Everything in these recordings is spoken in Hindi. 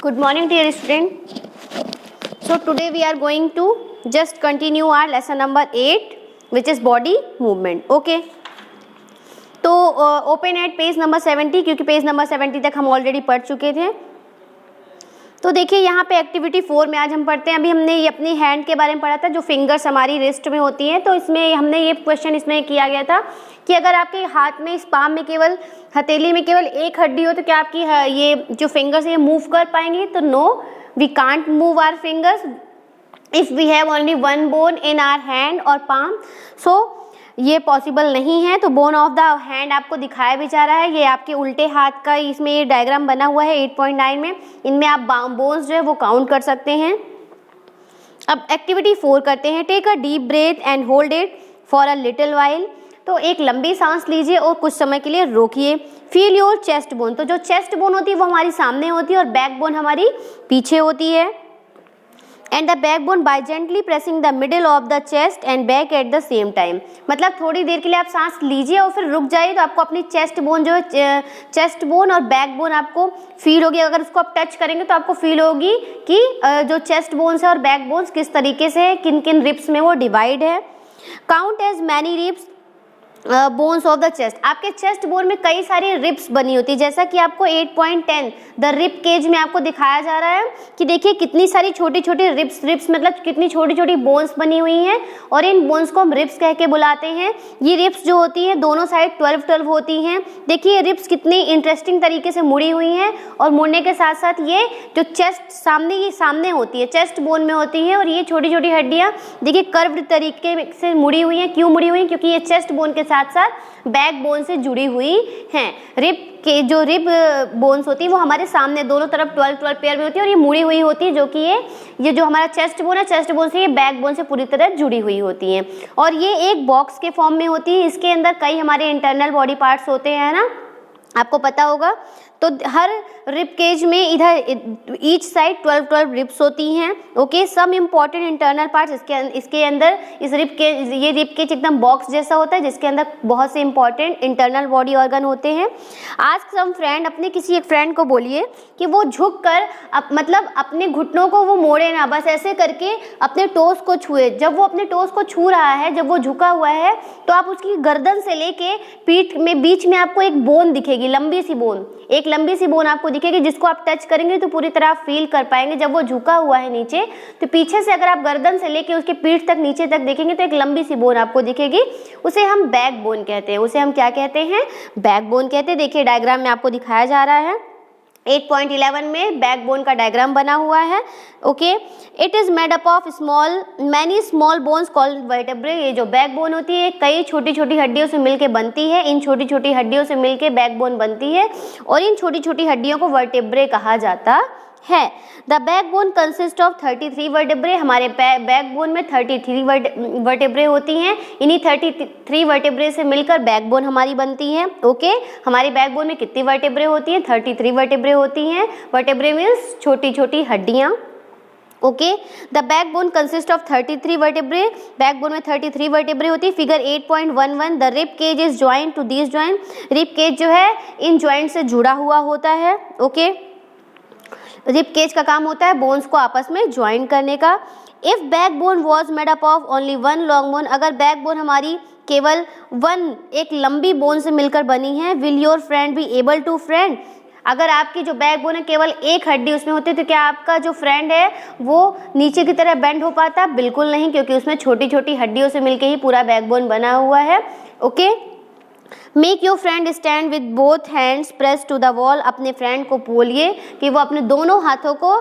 Good morning dear student. So today we are going to just continue our lesson number 8 which is body movement. Okay. तो ओपन एट पेज नंबर 70 क्योंकि पेज नंबर 70 तक हम ऑलरेडी पढ़ चुके थे। तो देखिए यहाँ पे एक्टिविटी 4 में आज हम पढ़ते हैं। अभी हमने ये अपनी हैंड के बारे में पढ़ा था जो फिंगर्स हमारी रिस्ट में होती हैं। तो इसमें हमने ये क्वेश्चन इसमें किया गया था कि अगर आपके हाथ में इस पाम में केवल हथेली में केवल एक हड्डी हो तो क्या आपकी ये जो फिंगर्स ये मूव कर पाएंगे? तो no, we can't move our fingers if we have only one bone in our hand और पाम। सो ये पॉसिबल नहीं है। तो बोन ऑफ द हैंड आपको दिखाया भी जा रहा है। ये आपके उल्टे हाथ का इसमें ये डायग्राम बना हुआ है 8.9 में। इनमें आप बोन्स जो है वो काउंट कर सकते हैं। अब एक्टिविटी 4 करते हैं। Take a deep breath and hold it for a little while. तो एक लंबी सांस लीजिए और कुछ समय के लिए रोकिए। Feel your chest bone. तो जो चेस्ट बोन होती है वो हमारी सामने होती है और बैक बोन हमारी पीछे होती है। And the back bone by gently pressing the middle of the chest and back at the same time. मतलब थोड़ी देर के लिए आप सांस लीजिए और फिर रुक जाइए तो आपको अपनी चेस्ट बोन जो है चेस्ट बोन और बैक बोन आपको फील होगी। अगर उसको आप टच करेंगे तो आपको फील होगी कि जो चेस्ट बोन्स है और बैक बोन्स किस तरीके से है, किन किन रिब्स में वो डिवाइड है। Count as many ribs bones of the chest. आपके चेस्ट बोन में कई सारी रिब्स बनी होती है जैसा कि आपको 8.10 द रिब केज में आपको दिखाया जा रहा है कि देखिए कितनी सारी छोटी छोटी रिब्स मतलब कितनी छोटी छोटी बोन्स बनी हुई हैं और इन बोन्स को हम रिब्स कह के बुलाते हैं। ये रिब्स जो होती हैं दोनों साइड 12 होती हैं। देखिए रिब्स कितनी इंटरेस्टिंग तरीके से मुड़ी हुई हैं और मुड़ने के साथ साथ ये जो चेस्ट सामने होती है चेस्ट बोन में होती है और ये छोटी छोटी हड्डियाँ देखिए कर्व्ड तरीके से मुड़ी हुई हैं। क्यों मुड़ी हुई हैं? क्योंकि ये चेस्ट बोन के साथ साथ बैक बोन से जुड़ी हुई हैं। रिब के जो रिब बोन्स होती है वो हमारे सामने दोनों तरफ 12 पेयर में होती है और ये मुड़ी हुई होती है जो कि ये जो हमारा चेस्ट बोन है चेस्ट बोन से ये बैक बोन से पूरी तरह जुड़ी हुई होती हैं और ये एक बॉक्स के फॉर्म में होती है। इसके अंदर कई हमारे इंटरनल बॉडी पार्ट्स होते हैं ना, आपको पता होगा। तो हर रिब केज में इधर ईच साइड 12 रिब्स होती हैं। Okay, some important internal parts इसके अंदर इस रिब केज ये रिब केज एकदम बॉक्स जैसा होता है जिसके अंदर बहुत से इंपॉर्टेंट इंटरनल बॉडी ऑर्गन होते हैं। आस्क सम फ्रेंड, अपने किसी एक फ्रेंड को बोलिए कि वो झुक कर मतलब अपने घुटनों को वो मोड़े ना, बस ऐसे करके अपने टोस को छुए। जब वो अपने टोस को छू रहा है, जब वो झुका हुआ है तो आप उसकी गर्दन से लेके पीठ में बीच में आपको एक बोन दिखेगी, लंबी सी बोन, एक लंबी सी बोन आपको दिखेगी जिसको आप टच करेंगे तो पूरी तरह आप फील कर पाएंगे। जब वो झुका हुआ है नीचे तो पीछे से अगर आप गर्दन से लेके उसके पीठ तक नीचे तक देखेंगे तो एक लंबी सी बोन आपको दिखेगी। उसे हम बैक बोन कहते हैं। उसे हम क्या कहते हैं? बैक बोन कहते हैं। देखिए डायग्राम में आपको दिखाया जा रहा है 8.11 में बैक बोन का डायग्राम बना हुआ है। Okay, it is made up of many small bones called vertebrae. ये जो बैक बोन होती है कई छोटी छोटी हड्डियों से मिलकर बनती है। इन छोटी छोटी हड्डियों से मिलकर बैक बोन बनती है और इन छोटी छोटी हड्डियों को वर्टेब्रे कहा जाता है। The back bone consist of 33 vertebrae. हमारे बैक बोन में 33 वर्टेब्रे होती हैं। इन्हीं 33 वर्टेब्रे से मिलकर बैक बोन हमारी बनती है। ओके, हमारी बैक बोन में कितनी वर्टेब्रे होती हैं? 33 वर्टेब्रे होती हैं। वर्टेब्रे मीन्स छोटी छोटी हड्डियाँ। Okay, the back bone consist of 33 vertebrae. Back bone में 33 वर्टेब्रे होती है। Figure 8.11 the rib cage is joint to this joint. Rib cage जो है इन ज्वाइंट से जुड़ा हुआ होता है। ओके, रिब केज का काम होता है बोन्स को आपस में ज्वाइन करने का। If back bone was made up of only one long bone, अगर बैक बोन हमारी केवल एक लंबी बोन से मिलकर बनी है, will your friend be able to friend. अगर आपकी जो बैक बोन है केवल एक हड्डी उसमें होती है तो क्या आपका जो फ्रेंड है वो नीचे की तरह बेंड हो पाता? बिल्कुल नहीं, क्योंकि उसमें छोटी छोटी हड्डियों से मिलकर ही पूरा बैक बोन बना हुआ है। Okay, make your friend stand with both hands press to the wall. अपने फ्रेंड को बोलिए कि वो अपने दोनों हाथों को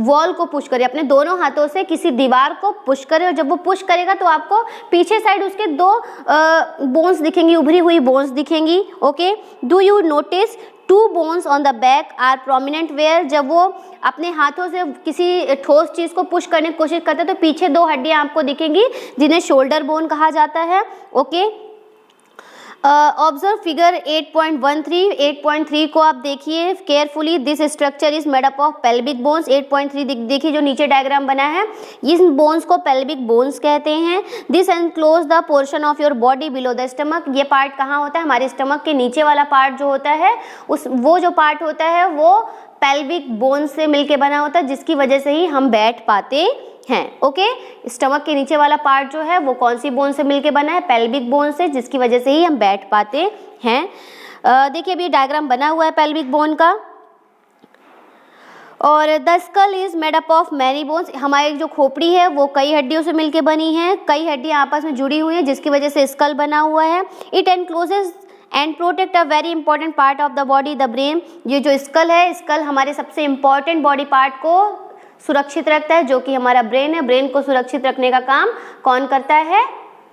वॉल को पुश करे, अपने दोनों हाथों से किसी दीवार को पुश करे और जब वो पुश करेगा तो आपको पीछे साइड उसके दो बोन्स दिखेंगी, उभरी हुई बोन्स दिखेंगी। Okay, do you notice 2 bones on the back are prominent where. जब वो अपने हाथों से किसी ठोस चीज़ को पुश करने की कोशिश करते हैं तो पीछे 2 हड्डियाँ आपको दिखेंगी जिन्हें शोल्डर बोन कहा जाता है। Okay, observe figure 8.13। 8.3 को आप देखिए carefully. This structure is made up of pelvic bones. 8.3 देखिए जो नीचे डायग्राम बना है, इस बोन्स को पेल्विक बोन्स कहते हैं। This enclose the portion of your body below the stomach. ये पार्ट कहाँ होता है? हमारे स्टमक के नीचे वाला पार्ट जो होता है, वो जो पार्ट होता है वो पेल्विक बोन से मिलके बना होता है, जिसकी वजह से ही हम बैठ पाते हैं। ओके, स्टमक के नीचे वाला पार्ट जो है वो कौन सी बोन से मिलके बना है? पेल्विक बोन से, जिसकी वजह से ही हम बैठ पाते हैं। देखिए अभी डायग्राम बना हुआ है पेल्विक बोन का। और the skull is made up of many bones. हमारी जो खोपड़ी है वो कई हड्डियों से मिलके बनी है, कई हड्डियां आपस में जुड़ी हुई हैं, जिसकी वजह से स्कल बना हुआ है। It encloses and protect a very important part of the body, the brain. ये जो स्कल है, स्कल हमारे सबसे इंपॉर्टेंट बॉडी पार्ट को सुरक्षित रखता है, जो कि हमारा ब्रेन है। ब्रेन को सुरक्षित रखने का काम कौन करता है?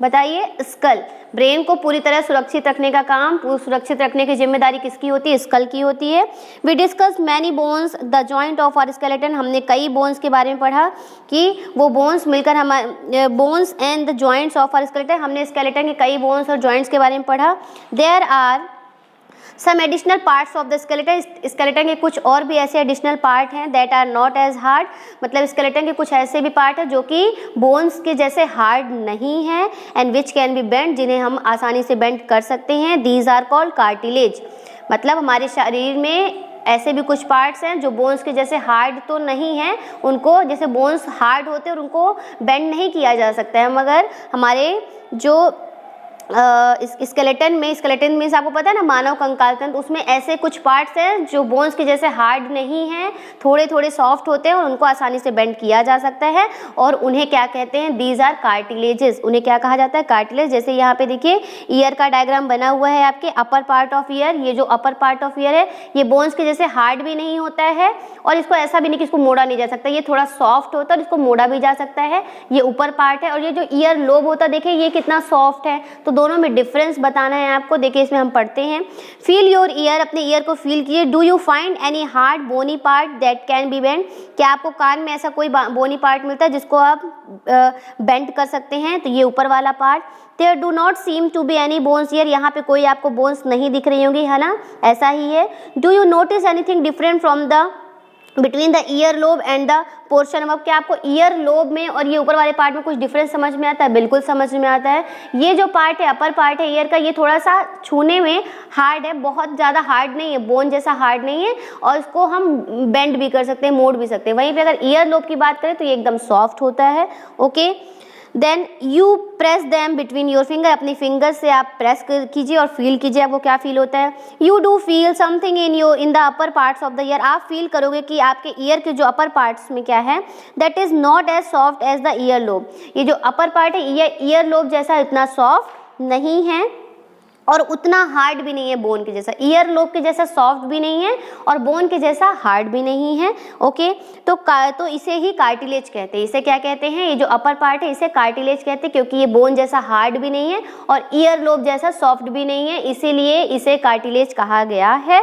बताइए। स्कल। ब्रेन को पूरी तरह सुरक्षित रखने का काम, सुरक्षित रखने की जिम्मेदारी किसकी होती है? स्कल की होती है। We discuss many bones the joint of our skeleton. हमने कई बोन्स के बारे में पढ़ा कि वो बोन्स मिलकर हमारे bones and the joints of our skeleton. हमने स्केलेटन के कई बोन्स और जॉइंट्स के बारे में पढ़ा। There are some additional parts of the skeleton. Skeleton के कुछ और भी ऐसे एडिशनल पार्ट हैं that are not as hard. मतलब स्केलेटन के कुछ ऐसे भी पार्ट हैं जो कि बोन्स के जैसे हार्ड नहीं हैं, and which can be bend, जिन्हें हम आसानी से बेंड कर सकते हैं। These are called cartilage. मतलब हमारे शरीर में ऐसे भी कुछ पार्ट्स हैं जो बोन्स के जैसे हार्ड तो नहीं हैं, उनको जैसे बोन्स हार्ड होते हैं और उनको बेंड नहीं किया जा सकता है, मगर हमारे जो स्केलेटन में आपको पता है ना, मानव कंकाल तंत्र, उसमें ऐसे कुछ पार्ट्स हैं जो बोन्स के जैसे हार्ड नहीं हैं, थोड़े थोड़े सॉफ्ट होते हैं और उनको आसानी से बेंड किया जा सकता है, और उन्हें क्या कहते हैं? These are cartilages. उन्हें क्या कहा जाता है? कार्टिलेज। जैसे यहाँ पे देखिए ईयर का डायग्राम बना हुआ है आपके, अपर पार्ट ऑफ ईयर। ये जो अपर पार्ट ऑफ ईयर है ये बोन्स के जैसे हार्ड भी नहीं होता है, और इसको ऐसा भी नहीं कि इसको मोड़ा नहीं जा सकता, ये थोड़ा सॉफ्ट होता है और इसको मोड़ा भी जा सकता है। ये ऊपर पार्ट है। और ये जो ईयर लोब होता है, देखिए ये कितना सॉफ्ट है। तो दोनों में डिफरेंस बताना है आपको। देखिए इसमें हम पढ़ते हैं, फील योर ईयर। अपने ईयर को फील कीजिए। Do you find any hard bony part that can be bend. क्या आपको कान में ऐसा कोई बोनी पार्ट मिलता है जिसको आप बेंड कर सकते हैं? तो ये ऊपर वाला part. There do not seem to be any bones ear. यहाँ पे कोई आपको बोन्स नहीं दिख रही होंगी, है ना? ऐसा ही है। Do you notice anything different from the between the ear lobe and the portion अब क्या आपको ईयर लोब में और ये ऊपर वाले पार्ट में कुछ डिफरेंस समझ में आता है? बिल्कुल समझ में आता है। ये जो पार्ट है, अपर पार्ट है ईयर का, ये थोड़ा सा छूने में हार्ड है, बहुत ज़्यादा हार्ड नहीं है, बोन जैसा हार्ड नहीं है, और इसको हम बेंड भी कर सकते हैं, मोड़ भी सकते हैं। वहीं पे अगर ईयर लोब की बात करें तो ये एकदम सॉफ्ट होता है। Okay, then you press them between your finger. अपनी फिंगर से आप प्रेस कीजिए और फील कीजिए आपको क्या फील होता है। You do feel something in the upper parts of the year. आप फील करोगे कि आपके ईयर के जो अपर पार्ट्स में क्या है, that is not as soft as the ear lobe. ये जो अपर पार्ट है ये ईयर लोब जैसा इतना सॉफ्ट नहीं है और उतना हार्ड भी नहीं है बोन के जैसा। ईयर लोब के जैसा सॉफ्ट भी नहीं है और बोन के जैसा हार्ड भी नहीं है। ओके, तो इसे ही कार्टिलेज कहते हैं। इसे क्या कहते हैं? ये जो अपर पार्ट है इसे कार्टिलेज कहते हैं, क्योंकि ये बोन जैसा हार्ड भी नहीं है और ईयर लोब जैसा सॉफ्ट भी नहीं है, इसीलिए इसे कार्टिलेज कहा गया है।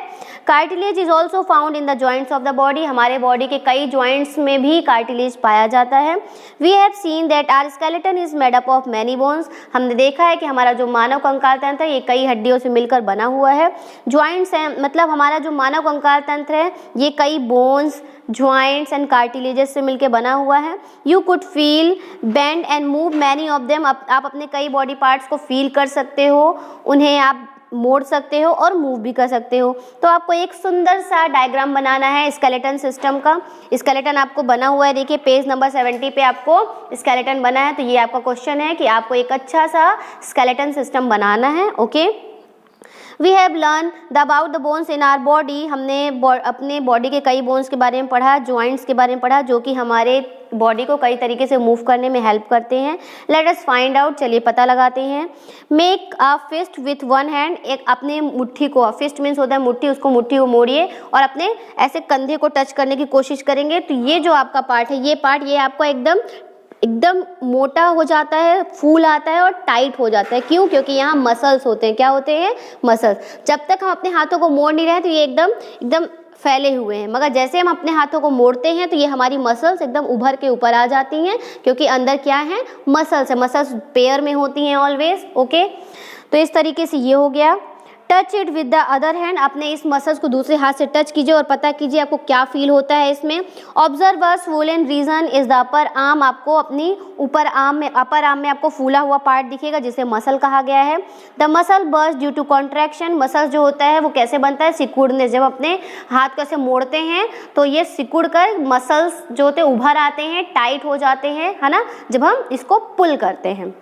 Cartilage is also found in the joints of the body. हमारे बॉडी के कई जॉइंट्स में भी कार्टिलेज पाया जाता है। We have seen that our skeleton is made up of many bones. हमने देखा है कि हमारा जो मानव कंकाल तंत्र है ये कई हड्डियों से मिलकर बना हुआ है। ज्वाइंट्स हैं, मतलब हमारा जो मानव कंकाल तंत्र है ये कई बोन्स, ज्वाइंट्स एंड कार्टिलेजेस से मिलकर बना हुआ है। You could feel, bend and move many of them. आप अपने कई बॉडी पार्ट्स को फील कर सकते हो, उन्हें आप मोड़ सकते हो और मूव भी कर सकते हो। तो आपको एक सुंदर सा डायग्राम बनाना है स्केलेटन सिस्टम का। स्केलेटन आपको बना हुआ है, देखिए पेज नंबर 70 पे आपको स्केलेटन बना है। तो ये आपका क्वेश्चन है कि आपको एक अच्छा सा स्केलेटन सिस्टम बनाना है। Okay, we have learn the about the bones in our body. हमने अपने बॉडी के कई बोन्स के बारे में पढ़ा, जॉइंट्स के बारे में पढ़ा, जो कि हमारे बॉडी को कई तरीके से मूव करने में हेल्प करते हैं। लेट अस फाइंड आउट, चलिए पता लगाते हैं। Make a fist with one hand. एक अपने मुट्ठी को, फिस्ट मीन्स होता है मुट्ठी, उसको मुट्ठी को मोड़िए और अपने ऐसे कंधे को टच करने की कोशिश करेंगे। तो ये जो आपका पार्ट है, ये पार्ट ये आपका एकदम मोटा हो जाता है, फूल आता है और टाइट हो जाता है। क्यों? क्योंकि यहाँ मसल्स होते हैं। क्या होते हैं? मसल्स। जब तक हम अपने हाथों को मोड़ नहीं रहे तो ये एकदम फैले हुए हैं, मगर जैसे हम अपने हाथों को मोड़ते हैं तो ये हमारी मसल्स एकदम उभर के ऊपर आ जाती हैं, क्योंकि अंदर क्या है? मसल्स है। मसल्स पेयर में होती हैं ऑलवेज। ओके, तो इस तरीके से ये हो गया। Touch it with the other hand, अपने इस मसल्स को दूसरे हाथ से टच कीजिए और पता कीजिए आपको क्या फील होता है इसमें। Observe a swollen region is the upper arm, आपको अपनी अपर आर्म में आपको फूला हुआ पार्ट दिखेगा जिसे मसल कहा गया है। The muscle burst due to contraction, muscle जो होता है वो कैसे बनता है, सिकुड़ने, जब अपने हाथ को ऐसे मोड़ते हैं तो ये सिकुड़ कर मसल्स जो होते हैं उभर आते हैं, टाइट हो जाते हैं, है ना, जब हम इसको पुल करते हैं।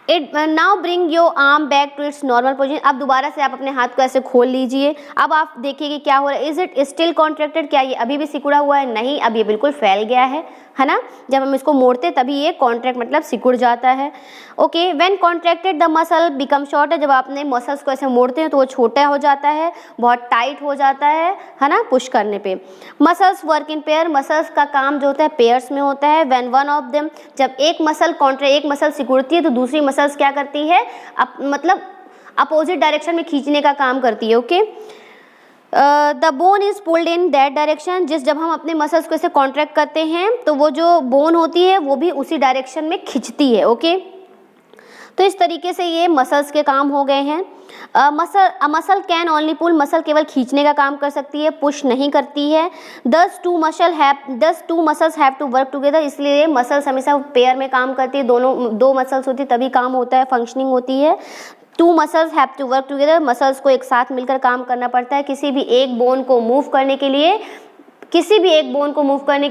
It now bring your arm back to its normal position, अब दोबारा से आप अपने हाथ को ऐसे खोल लीजिए। अब आप देखिए कि क्या हो रहा है, इज इट स्टिल कॉन्ट्रैक्टेड, क्या ये अभी भी सिकुड़ा हुआ है, नहीं, अब ये बिल्कुल फैल गया है ना, जब हम इसको मोड़ते तभी ये कॉन्ट्रैक्ट मतलब सिकुड़ जाता है। Okay, when contracted the muscle become shorter, जब आप अपने मसल्स को ऐसे मोड़ते हैं तो वो छोटा हो जाता है, बहुत टाइट हो जाता है ना, पुश करने पे। Muscles work in pair, muscles का काम जो होता है पेयर्स में होता है। व्हेन वन ऑफ देम, जब एक मसल सिकुड़ती है तो दूसरी मसल्स क्या करती है, मतलब अपोजिट डायरेक्शन में खींचने का काम करती है। Okay, the bone is pulled in that direction, जब हम अपने मसल्स को ऐसे कॉन्ट्रैक्ट करते हैं तो वो जो बोन होती है वो भी उसी डायरेक्शन में खिंचती है। ओके, तो इस तरीके से ये मसल्स के काम हो गए हैं। Muscle can only pull, muscle केवल खींचने का काम कर सकती है, पुश नहीं करती है। Thus two muscles have to work together, इसलिए मसल्स हमेशा पेयर में काम करती है, दो मसल्स होती है तभी काम होता है, फंक्शनिंग होती है। Two muscles have to work together, muscles को एक साथ मिलकर काम करना पड़ता है। किसी भी एक बोन को मूव करने के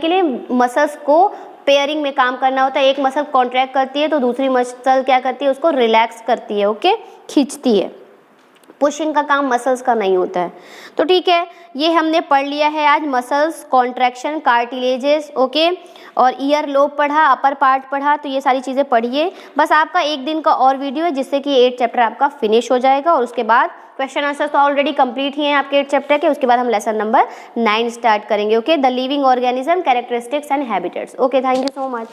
लिए मसल्स को पेयरिंग में काम करना होता है। एक मसल कॉन्ट्रैक्ट करती है तो दूसरी मसल क्या करती है, उसको रिलैक्स करती है, ओके, खींचती है। पुशिंग का काम मसल्स का नहीं होता है। तो ठीक है, ये हमने पढ़ लिया है आज, मसल्स, कॉन्ट्रैक्शन, कार्टिलेजेस, ओके, और ईयर लोब पढ़ा, अपर पार्ट पढ़ा, तो ये सारी चीज़ें पढ़िए। बस आपका एक दिन का और वीडियो है जिससे कि 8 चैप्टर आपका फिनिश हो जाएगा और उसके बाद क्वेश्चन आंसर्स तो ऑलरेडी कंप्लीट ही हैं आपके 8 चैप्टर के। उसके बाद हम लेसन नंबर 9 स्टार्ट करेंगे। Okay, the living organism, characteristics and habitats. Okay, thank you so much.